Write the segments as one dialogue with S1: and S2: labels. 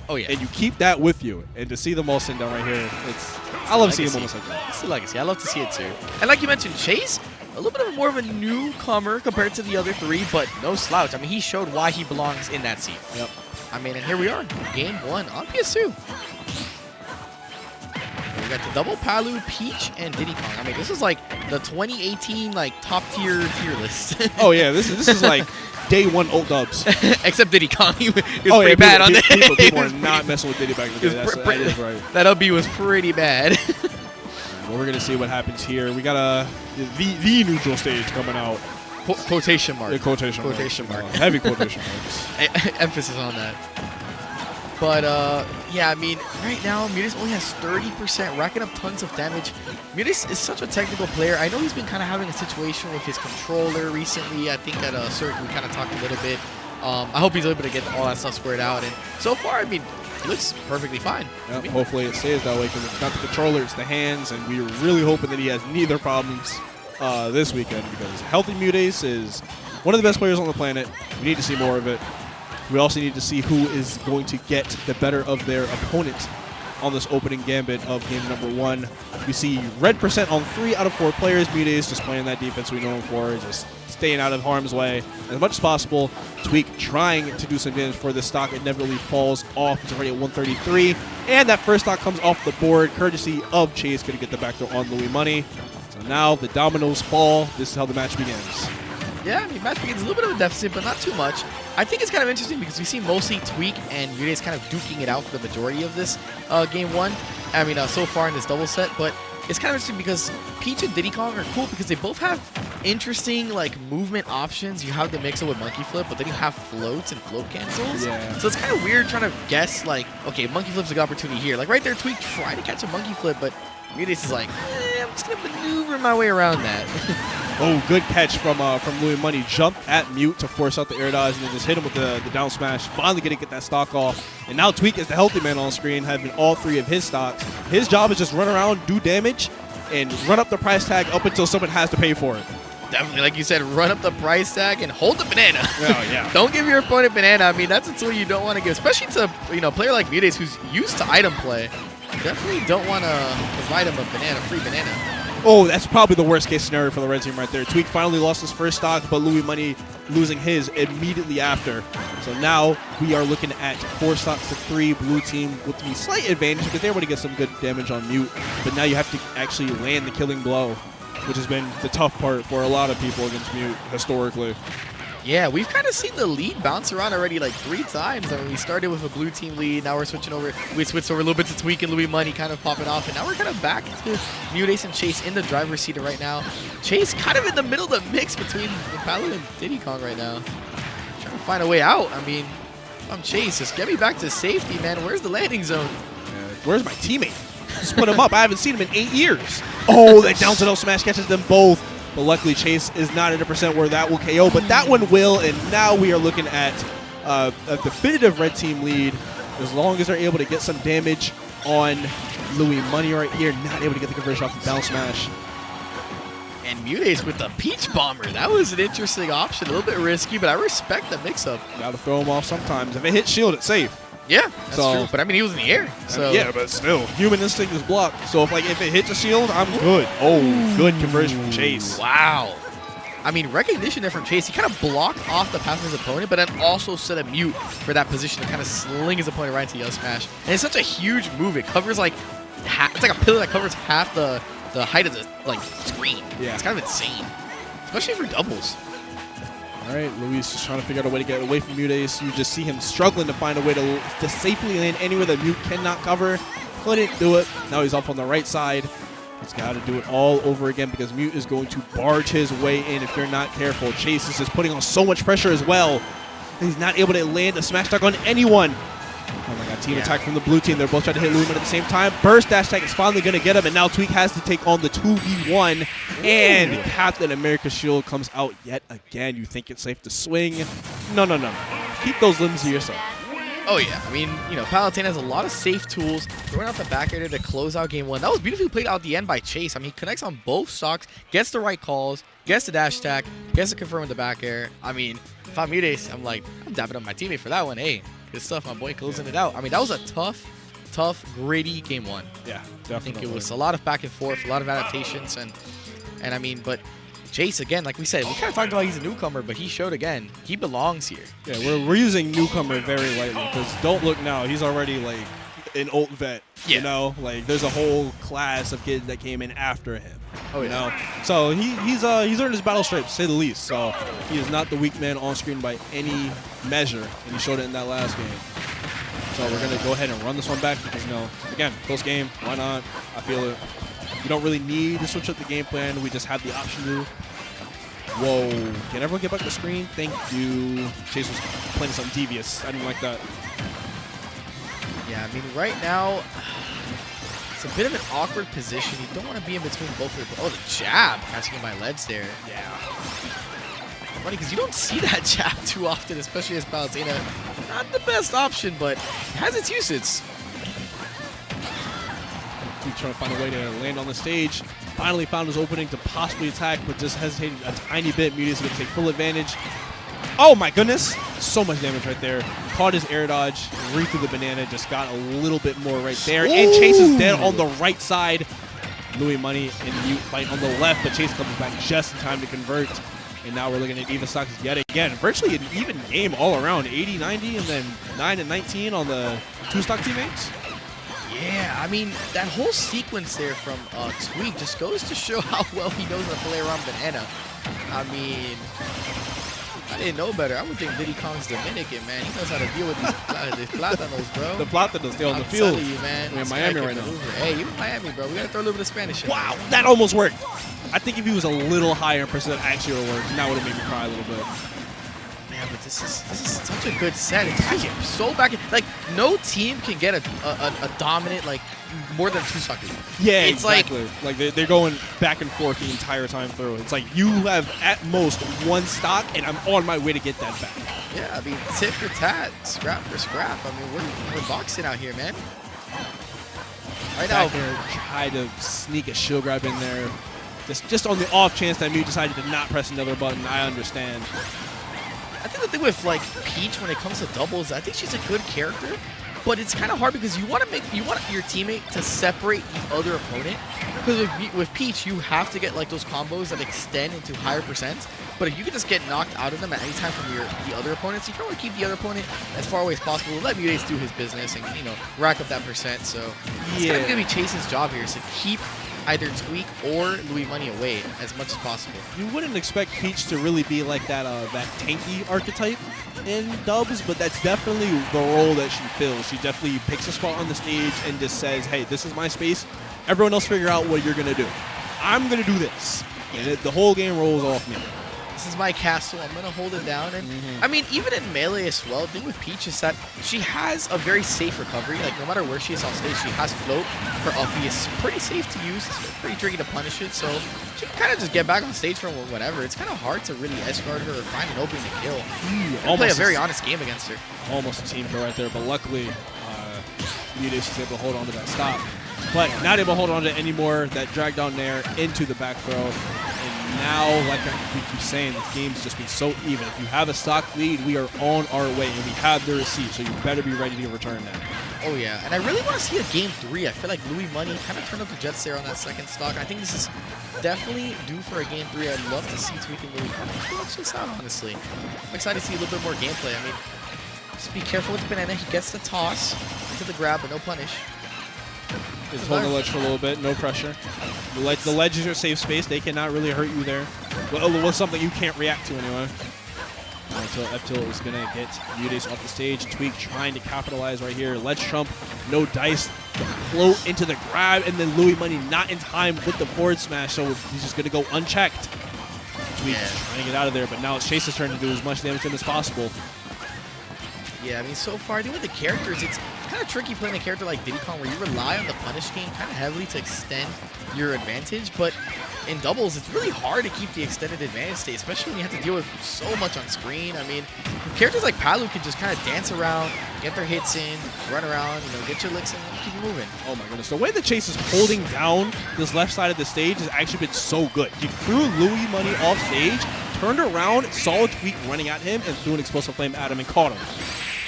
S1: Oh, yeah.
S2: And you keep that with you. And to see them all sitting down right here, I love seeing moments like that.
S1: It's the legacy. I love to see it too. And like you mentioned, Chase, a little bit of more of a newcomer compared to the other three, but no slouch. I mean, he showed why he belongs in that seat.
S2: Yep.
S1: I mean, and here we are, game 1 on PS2. We got the double Palu, Peach, and Diddy Kong. I mean, this is like the 2018 like top tier list.
S2: Oh yeah, this is like day 1 ult dubs.
S1: Except Diddy Kong, he was pretty bad on that.
S2: People are not messing with Diddy back in the day. That is right.
S1: That LB was pretty bad.
S2: Well, we're gonna see what happens here. We got the neutral stage coming out.
S1: Quotation mark.
S2: Yeah, quotation mark. Heavy quotation marks.
S1: Emphasis on that. But, yeah, I mean, right now, Muteace only has 30%, racking up tons of damage. Muteace is such a technical player. I know he's been kind of having a situation with his controller recently. I think at a certain, we kind of talked a little bit. I hope he's able to get all that stuff squared out. And so far, I mean, he looks perfectly fine.
S2: Yep, hopefully it stays that way because it's not the controller, it's the hands. And we're really hoping that he has neither problems this weekend because healthy Muteace is one of the best players on the planet. We need to see more of it. We also need to see who is going to get the better of their opponent on this opening gambit of game number 1. We see red percent on 3 out of 4 players. Muteace just playing that defense we know him for, just staying out of harm's way as much as possible. Tweek trying to do some damage for this stock. It inevitably falls off. It's already at 133. And that first stock comes off the board, courtesy of Chase, going to get the back throw on Louis Money. So now the dominoes fall. This is how the match begins.
S1: Yeah, I mean, match begins a little bit of a deficit, but not too much. I think it's kind of interesting because we see mostly Tweek and Muteace kind of duking it out for the majority of this game 1. I mean, so far in this double set, but it's kind of interesting because Peach and Diddy Kong are cool because they both have interesting like movement options. You have the mix-up with Monkey Flip, but then you have floats and float cancels.
S2: Yeah.
S1: So it's kind of weird trying to guess like, okay, Monkey Flip's a good opportunity here. Like right there, Tweek tried to catch a Monkey Flip, but Muteace is like, I'm just gonna maneuver my way around that.
S2: Oh, good catch from Louis Money. Jumped at Mute to force out the air dodge and then just hit him with the down smash. Finally going to get that stock off. And now Tweek is the healthy man on screen, having all 3 of his stocks. His job is just run around, do damage, and run up the price tag up until someone has to pay for it.
S1: Definitely, like you said, run up the price tag and hold the banana.
S2: Oh, yeah.
S1: Don't give your opponent banana. I mean, that's a tool you don't want to give, especially to a player like Muteace who's used to item play. Definitely don't want to provide him a free banana.
S2: Oh, that's probably the worst case scenario for the red team right there. Tweek finally lost his first stock, but Louis Money losing his immediately after. So now we are looking at 4 stocks to 3. Blue team with the slight advantage because they're able to get some good damage on Mute. But now you have to actually land the killing blow, which has been the tough part for a lot of people against Mute historically.
S1: Yeah, we've kind of seen the lead bounce around already like 3 times. I mean, we started with a blue team lead. Now we're switching over. We switched over a little bit to Tweek and Louis Money kind of popping off. And now we're kind of back to Muteace and Chase in the driver's seat right now. Chase kind of in the middle of the mix between Palu and Diddy Kong right now. Trying to find a way out. I mean, if I'm Chase, just get me back to safety, man. Where's the landing zone?
S2: Where's my teammate? Just put him up. I haven't seen him in 8 years. Oh, that down to no smash catches them both. But luckily, Chase is not at a percent where that will KO, but that one will, and now we are looking at a definitive red team lead as long as they're able to get some damage on Louis Money right here, not able to get the conversion off the down smash.
S1: And Muteace with the Peach Bomber. That was an interesting option, a little bit risky, but I respect the mix-up.
S2: Got to throw him off sometimes. If it hits shield, it's safe.
S1: Yeah, that's true. But I mean, he was in the air. So.
S2: Yeah, but still, human instinct is blocked. So if it hits a shield, I'm good. Oh, good conversion from Chase.
S1: Wow. I mean, recognition there from Chase. He kind of blocked off the path of his opponent, but then also set a Mute for that position to kind of sling his opponent right into Yellow Smash. And it's such a huge move. It covers like half. It's like a pillar that covers half the height of the screen.
S2: Yeah,
S1: it's kind of insane, especially for doubles.
S2: All right, Luis just trying to figure out a way to get away from Muteace. You just see him struggling to find a way to safely land anywhere that Mute cannot cover. Couldn't do it. Now he's off on the right side. He's got to do it all over again because Mute is going to barge his way in if you're not careful. Chase is just putting on so much pressure as well. He's not able to land a smash attack on anyone. Oh my god, team attack from the blue team. They're both trying to hit Lumen at the same time. Burst dash attack is finally going to get him, and now Tweek has to take on the 2v1. And Captain America's shield comes out yet again. You think it's safe to swing. No. Keep those limbs to yourself.
S1: Oh, yeah. I mean, Palutena has a lot of safe tools. Throwing out the back air to close out game 1. That was beautifully played out at the end by Chase. I mean, he connects on both stocks, gets the right calls, gets the dash attack, gets to confirm with the back air. I mean, if I'm Muteace, I'm dapping up my teammate for that one. Hey, Good stuff, my boy, closing it out. I mean, that was a tough, gritty game 1.
S2: Yeah, definitely.
S1: I think it was a lot of back and forth, a lot of adaptations, and I mean, but Jace, again, like we said, we kind of talked about he's a newcomer, but he showed again, he belongs here.
S2: Yeah, we're using newcomer very lightly because don't look now, he's already like an old vet.
S1: Yeah.
S2: You know, like there's a whole class of kids that came in after him.
S1: Oh,
S2: you
S1: yeah.
S2: know, so he's earned his battle stripes, to say the least. So he is not the weak man on screen by any measure, and he showed it in that last game. So we're gonna go ahead and run this one back because, you know, again, close game. Why not? I feel it. We don't really need to switch up the game plan. We just have the option to. Whoa! Can everyone get back the screen? Thank you. Chase was playing something devious. I didn't like that.
S1: Yeah, I mean, right now, it's a bit of an awkward position. You don't want to be in between both of them. Oh, the jab catching him by legs there.
S2: Yeah.
S1: Funny, because you don't see that jab too often, especially as Palutena. Not the best option, but it has its uses.
S2: Keep trying to find a way to land on the stage. Finally found his opening to possibly attack, but just hesitated a tiny bit. Muteace is going to take full advantage. Oh my goodness! So much damage right there. Caught his air dodge, re through the banana, just got a little bit more right there.
S1: Ooh.
S2: And Chase is dead on the right side. Louis Money and Mute fight on the left, but Chase comes back just in time to convert. And now we're looking at even stocks yet again. Virtually an even game all around. 80-90 and then 9-19 on the 2-stock teammates.
S1: Yeah, I mean, that whole sequence there from Tweek just goes to show how well he knows how to play around banana. I mean, I didn't know better. I would think Diddy Kong's Dominican, man. He knows how to deal with these platanos, bro.
S2: The platanos, they're on the
S1: I'm
S2: field.
S1: telling you, man.
S2: We're in
S1: This
S2: Miami
S1: guy can
S2: right now.
S1: maneuver. Hey, you in Miami, bro. We got to throw a little bit of Spanish in.
S2: Wow, that almost worked. I think if he was a little higher in percent, actually would have worked. And that would have made me cry a little bit.
S1: Man, but this is such a good set. It's so back. Like, no team can get a dominant, like, more than 2-stock lead.
S2: Yeah,
S1: it's
S2: exactly. Like they're going back and forth the entire time through. It's like you have at most 1 stock, and I'm on my way to get that back.
S1: Yeah, I mean, tit for tat, scrap for scrap. I mean, we're boxing out here, man. Right now,
S2: Try to sneak a shield grab in there. Just on the off chance that Mew decided to not press another button. I understand.
S1: I think the thing with like Peach when it comes to doubles, I think she's a good character, but it's kind of hard because you want your teammate to separate the other opponent. Because with Peach, you have to get like those combos that extend into higher percents. But if you can just get knocked out of them at any time from the other opponents, you can only keep the other opponent as far away as possible. Let Muteace do his business and, you know, rack up that percent. So it's kind of gonna be Chase's job here is to keep either Tweek or Louis Money away as much as possible.
S2: You wouldn't expect Peach to really be like that tanky archetype in dubs, but that's definitely the role that she fills. She definitely picks a spot on the stage and just says, hey, this is my space. Everyone else figure out what you're going to do. I'm going to do this. And the whole game rolls off me.
S1: This is my castle. I'm going to hold it down. And I mean, even in Melee as well, the thing with Peach is that she has a very safe recovery. Like, no matter where she is on stage, she has float. Her uppie is pretty safe to use. It's pretty tricky to punish it. So she can kind of just get back on stage from whatever. It's kind of hard to really escort her or find an opening to kill. Play a very honest game against her.
S2: Almost a team kill right there. But luckily, Muteace is able to hold on to that stop. But not able to hold on to it anymore. That drag down there into the back throw. And now, like we keep saying, the game's just been so even. If you have a stock lead, we are on our way, and we have the receipt, so you better be ready to return that.
S1: Oh, yeah. And I really want to see a Game 3. I feel like Louis Money kind of turned up the Jets there on that second stock. I think this is definitely due for a Game 3. I'd love to see Tweek and Louis Money flex this out, honestly. I'm excited to see a little bit more gameplay. I mean, just be careful with the banana. He gets the toss into the grab, but no punish.
S2: Just holding the ledge for a little bit, no pressure. The ledge is your safe space. They cannot really hurt you there. Well, it was something you can't react to anyway. Until F-Tilt is going to get Muteace off the stage. Tweek trying to capitalize right here. Ledge trump, no dice. The float into the grab, and then Louis Money not in time with the forward smash, so he's just going to go unchecked. Tweek trying to get out of there, but now it's Chase's turn to do as much damage to him as possible.
S1: Yeah, I mean, so far, I think with the characters, it's kind of tricky playing a character like Diddy Kong where you rely on the punish game kind of heavily to extend your advantage, but in doubles, it's really hard to keep the extended advantage state, especially when you have to deal with so much on screen. I mean, characters like Palu can just kind of dance around, get their hits in, run around, you know, get your licks in, and keep moving.
S2: Oh my goodness, the way that Chase is holding down this left side of the stage has actually been so good. He threw Louis Money off stage, turned around, saw Tweek running at him, and threw an explosive flame at him and caught him.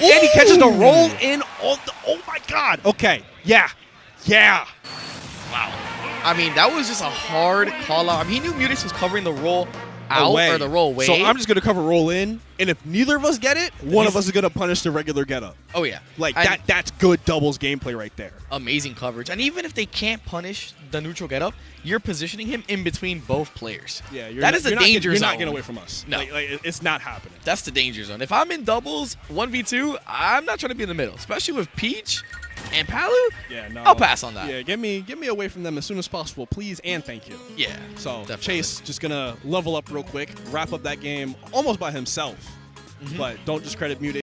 S2: And he catches the roll in on the, oh my God. Okay, yeah.
S1: Wow. I mean, that was just a hard call out. I mean, he knew Muteace was covering the roll out
S2: Away.
S1: or the roll away.
S2: So I'm just going to cover roll in, and if neither of us get it, one of us is going to punish the regular get up.
S1: Oh, yeah.
S2: Like, that's good doubles gameplay right there.
S1: Amazing coverage. And even if they can't punish the neutral get up, you're positioning him in between both players.
S2: Yeah,
S1: that is the danger zone.
S2: You're not getting away from us.
S1: No.
S2: Like, it's not happening.
S1: That's the danger zone. If I'm in doubles, 1v2, I'm not trying to be in the middle, especially with Peach and Palu.
S2: Yeah, no.
S1: I'll pass on that.
S2: Yeah, get me away from them as soon as possible, please, and thank you.
S1: Yeah.
S2: So
S1: definitely.
S2: Chase just gonna level up real quick, wrap up that game almost by himself. But don't discredit Muteace.